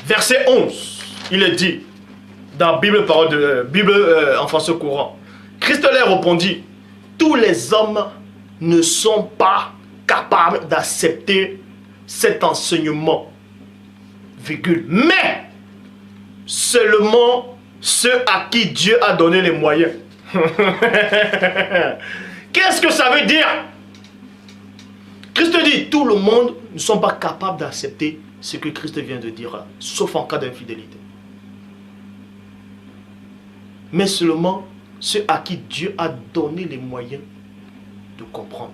Verset 11, il est dit, dans Bible, en français courant, Christ leur répondit, tous les hommes ne sont pas capables d'accepter cet enseignement, virgule, mais seulement ceux à qui Dieu a donné les moyens. Qu'est-ce que ça veut dire? Christ dit, tout le monde ne sont pas capables d'accepter ce que Christ vient de dire, sauf en cas d'infidélité. Mais seulement ceux à qui Dieu a donné les moyens de comprendre.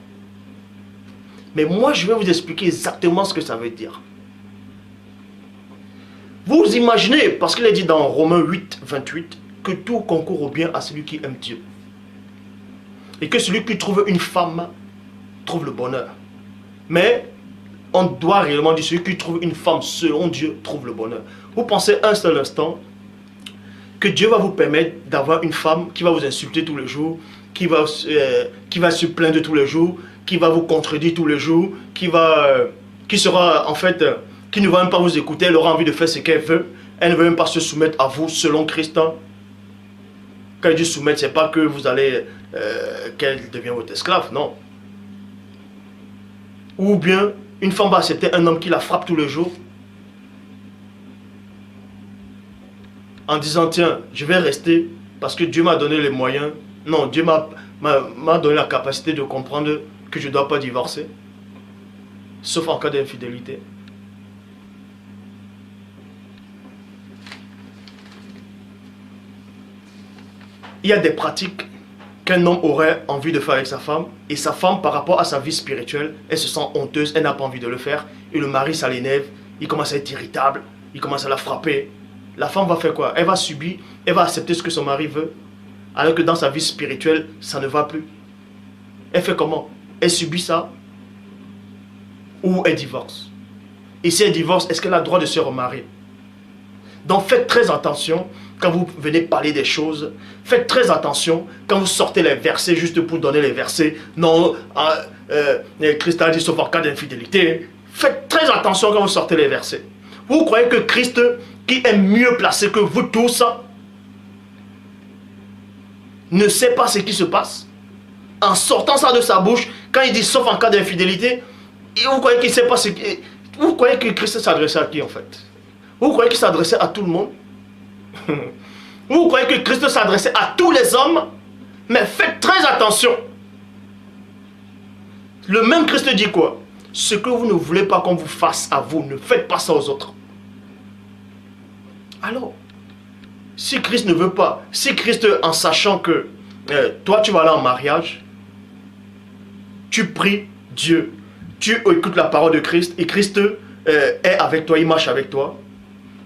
Mais moi, je vais vous expliquer exactement ce que ça veut dire. Vous imaginez, parce qu'il est dit dans Romains 8, 28, que tout concourt au bien à celui qui aime Dieu. Et que celui qui trouve une femme trouve le bonheur. Mais on doit réellement dire celui qui trouve une femme selon Dieu trouve le bonheur. Vous pensez un seul instant que Dieu va vous permettre d'avoir une femme qui va vous insulter tous les jours, qui va se plaindre tous les jours, qui va vous contredire tous les jours, qui sera en fait, qui ne va même pas vous écouter, elle aura envie de faire ce qu'elle veut, elle ne veut même pas se soumettre à vous selon Christ. Quand il dit soumettre, ce n'est pas que vous allez, qu'elle devienne votre esclave, non. Ou bien, une femme va accepter un homme qui la frappe tous les jours, en disant, tiens, je vais rester parce que Dieu m'a donné les moyens. Non, Dieu m'a donné la capacité de comprendre que je ne dois pas divorcer, sauf en cas d'infidélité. Il y a des pratiques qu'un homme aurait envie de faire avec sa femme, et sa femme, par rapport à sa vie spirituelle, elle se sent honteuse, elle n'a pas envie de le faire, et le mari, ça l'énerve, il commence à être irritable, il commence à la frapper. La femme va faire quoi? Elle va subir, elle va accepter ce que son mari veut, alors que dans sa vie spirituelle, ça ne va plus. Elle fait comment? Elle subit ça, ou elle divorce. Et si elle divorce, est-ce qu'elle a le droit de se remarier? Donc faites très attention quand vous venez parler des choses. Faites très attention quand vous sortez les versets juste pour donner les versets. Non, Christ a dit sauf en cas d'infidélité. Faites très attention quand vous sortez les versets. Vous croyez que Christ, qui est mieux placé que vous tous, ne sait pas ce qui se passe? En sortant ça de sa bouche, quand il dit sauf en cas d'infidélité, vous croyez qu'il ne sait pas ce qui... Vous croyez que Christ s'adressait à qui en fait? Vous croyez qu'il s'adressait à tout le monde? Vous croyez que Christ s'adressait à tous les hommes? Mais faites très attention. Le même Christ dit quoi? Ce que vous ne voulez pas qu'on vous fasse à vous, ne faites pas ça aux autres. Alors, si Christ ne veut pas, si Christ, en sachant que toi tu vas aller en mariage, tu pries Dieu, tu écoutes la parole de Christ et Christ est avec toi, il marche avec toi.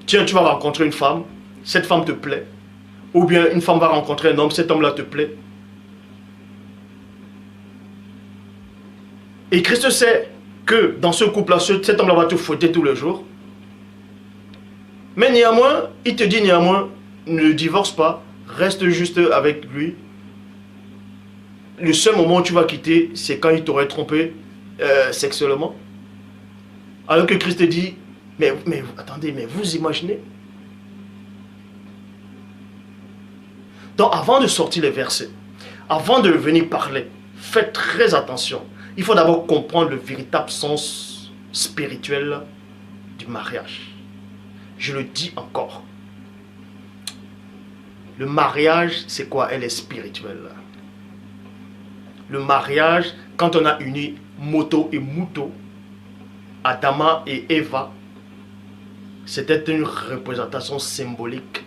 Tiens, tu vas rencontrer une femme, cette femme te plaît. Ou bien une femme va rencontrer un homme, cet homme-là te plaît. Et Christ sait que dans ce couple-là, cet homme-là va te fouetter tous les jours. Mais néanmoins, il te dit néanmoins, ne divorce pas, reste juste avec lui. Le seul moment où tu vas quitter, c'est quand il t'aurait trompé sexuellement. Alors que Christ te dit, mais attendez, mais vous imaginez? Donc avant de sortir les versets, avant de venir parler, faites très attention. Il faut d'abord comprendre le véritable sens spirituel du mariage. Je le dis encore. Le mariage, c'est quoi? Elle est spirituelle. Le mariage, quand on a uni Moto et Muto, Adama et Eva, c'était une représentation symbolique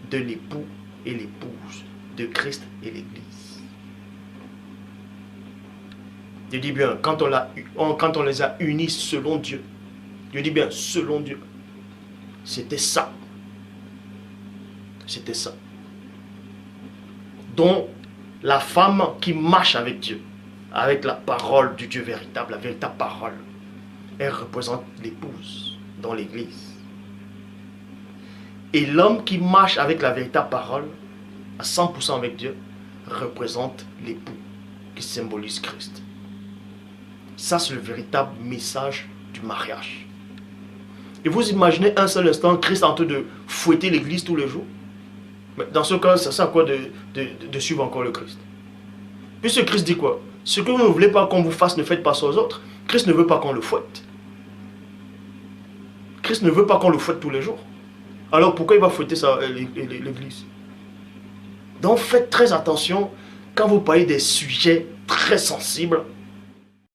de l'époux et l'épouse, de Christ et l'Église. Je dis bien, quand on les a unis selon Dieu, je dis bien selon Dieu, c'était ça. C'était ça. Donc, la femme qui marche avec Dieu, avec la parole du Dieu véritable, la véritable parole, elle représente l'épouse dans l'Église. Et l'homme qui marche avec la véritable parole, à 100% avec Dieu, représente l'époux qui symbolise Christ. Ça, c'est le véritable message du mariage. Et vous imaginez un seul instant Christ en train de fouetter l'église tous les jours? Mais dans ce cas, ça sert à quoi de suivre encore le Christ? Puisque Christ dit quoi? Ce que vous ne voulez pas qu'on vous fasse, ne faites pas ça aux autres. Christ ne veut pas qu'on le fouette. Christ ne veut pas qu'on le fouette tous les jours. Alors pourquoi il va fouetter l'église? Donc faites très attention quand vous parlez des sujets très sensibles.